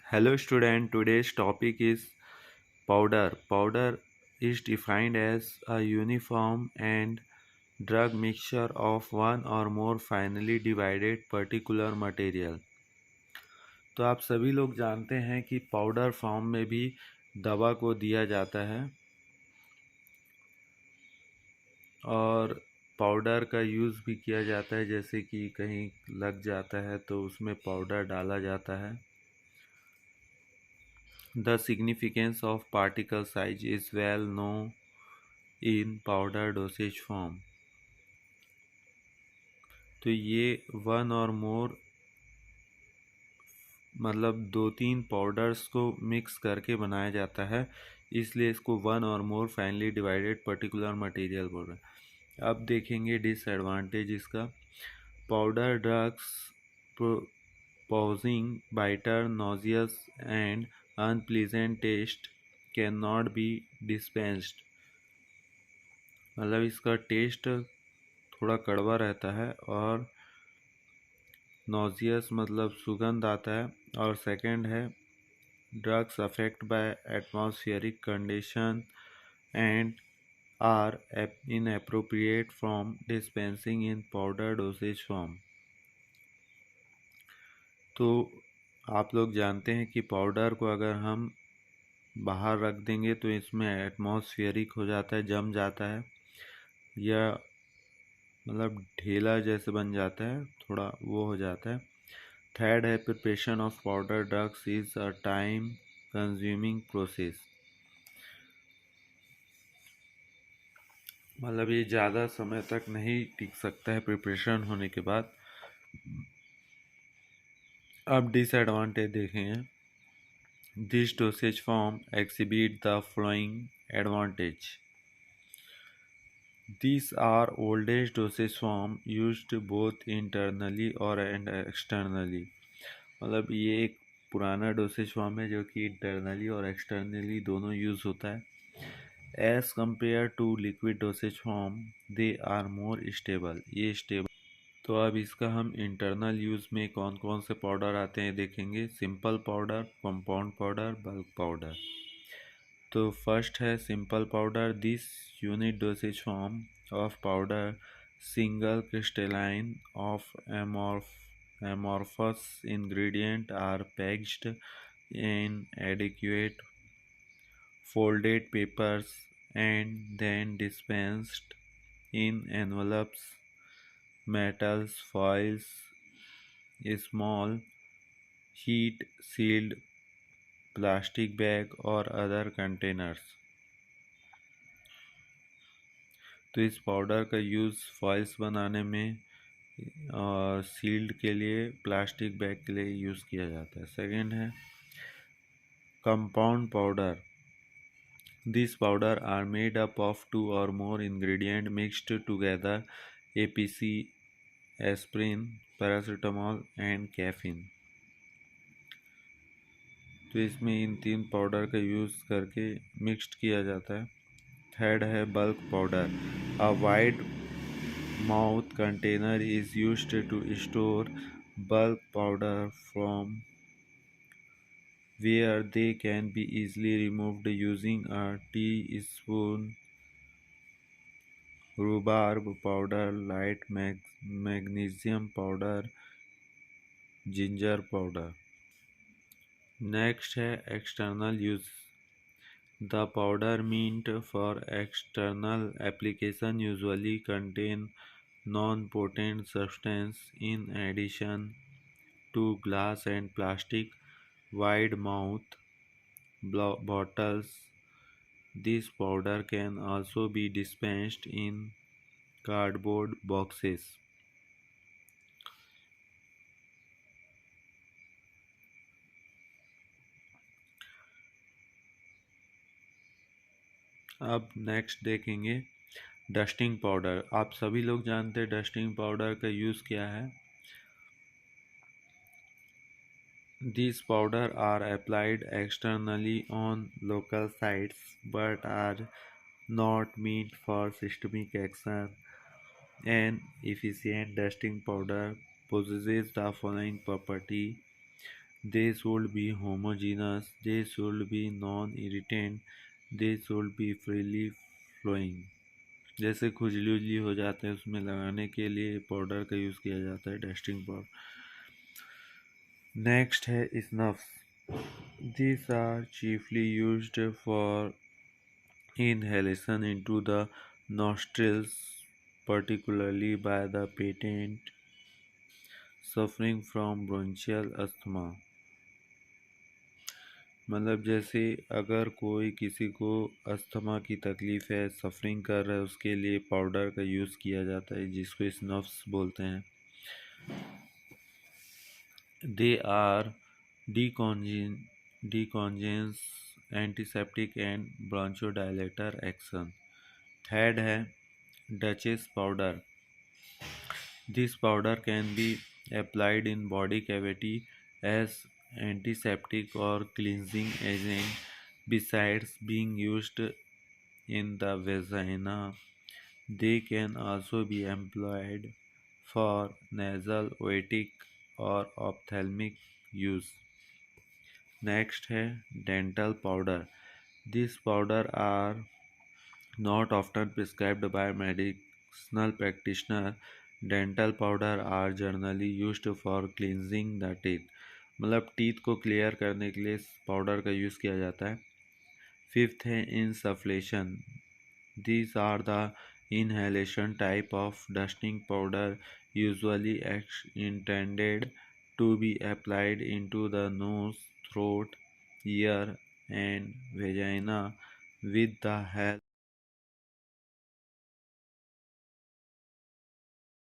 Hello student, today's topic is powder. Powder is defined as a uniform and drug mixture of one or more finely divided particular material. तो आप सभी लोग जानते हैं कि powder form में भी दवा को दिया जाता है और पाउडर का यूज़ भी किया जाता है, जैसे कि कहीं लग जाता है तो उसमें पाउडर डाला जाता है। The significance of particle size is well known in powder dosage form। तो ये वन और मोर मतलब दो तीन पाउडर्स को मिक्स करके बनाया जाता है, इसलिए इसको one or more finely divided particular material बोल रहे हैं। अब देखेंगे डिसएडवांटेज इसका। Powder drugs posing bitter nauseous and unpleasant taste can not be dispensed. मतलब इसका टेस्ट थोड़ा कड़वा रहता है और नॉजियस मतलब सुगंध आता है। और सेकंड है drugs affect by atmospheric condition and are inappropriate from dispensing in powder dosage form. तो आप लोग जानते हैं कि पाउडर को अगर हम बाहर रख देंगे तो इसमें एटमॉस्फेरिक हो जाता है, जम जाता है या मतलब ढेला जैसे बन जाता है, थोड़ा वो हो जाता है। थर्ड है preparation of powder drugs is a time consuming process. मतलब ये ज़्यादा समय तक नहीं टिक सकता है प्रिपरेशन होने के बाद। अब डिसएडवांटेज देखेंगे। This dosage form exhibit the flowing advantage. These are oldest dosage form used both internally और and externally। मतलब ये एक पुराना डोसेज फॉर्म है जो कि इंटरनली और एक्सटर्नली दोनों यूज़ होता है। As compare to liquid dosage form they are more stable, ये स्टेबल। तो अब इसका हम इंटरनल यूज़ में कौन कौन से पाउडर आते हैं देखेंगे। Simple powder, compound powder, bulk powder. तो फर्स्ट है simple powder. This unit dosage form of powder single crystalline of amorphous ingredient are packaged in adequate folded papers and then dispensed in envelopes, metals, foils, small heat sealed plastic bag और other containers. तो इस powder का use foils बनाने में और sealed के लिए, plastic bag के लिए यूज़ किया जाता है। सेकंड है compound powder. This powder are made up of two or more ingredient mixed together, APC, aspirin, paracetamol and caffeine. तो इसमें इन तीन पाउडर का यूज़ करके मिक्स्ड किया जाता है। थर्ड है bulk powder. A wide mouth container is used to store bulk powder from where they can be easily removed using a teaspoon rhubarb powder, light magnesium powder, ginger powder। Next है external use. The powder meant for external application usually contain non-potent substance in addition to glass and plastic wide mouth bottles. This powder can also be dispensed in cardboard boxes। अब next देखेंगे dusting powder. आप सभी लोग जानते हैं dusting powder का use क्या है। These powder are applied externally on local sites but are not meant for systemic action. An efficient dusting powder possesses the following property. they should be homogeneous, they should be non-irritant, they should be freely flowing। जैसे खुजली उजली हो जाते हैं उसमें लगाने के लिए पाउडर का यूज़ किया जाता है, डस्टिंग पाउडर। नेक्स्ट है snuffs. These are chiefly used for inhalation into the nostrils, particularly by the patient suffering from bronchial asthma। मतलब जैसे अगर कोई किसी को अस्थमा की तकलीफ़ है, सफरिंग कर रहा है, उसके लिए पाउडर का यूज़ किया जाता है जिसको स्नफ्स बोलते हैं। They are decongestants, antiseptic and bronchodilator action. Third है डचेस powder. This powder can be applied in body cavity as antiseptic or cleansing agent besides being used in the vagina. They can also be employed for nasal, otic or ophthalmic use। Next है dental powder। These powder are not often prescribed by medicinal practitioner। Dental powder are generally used for cleansing the teeth। मतलब teeth को clear करने के लिए powder का use किया जाता है। फिफ्थ है इंसफ्लेशन। These are the inhalation type of dusting powder usually intended to be applied into the nose, throat, ear and vagina with the help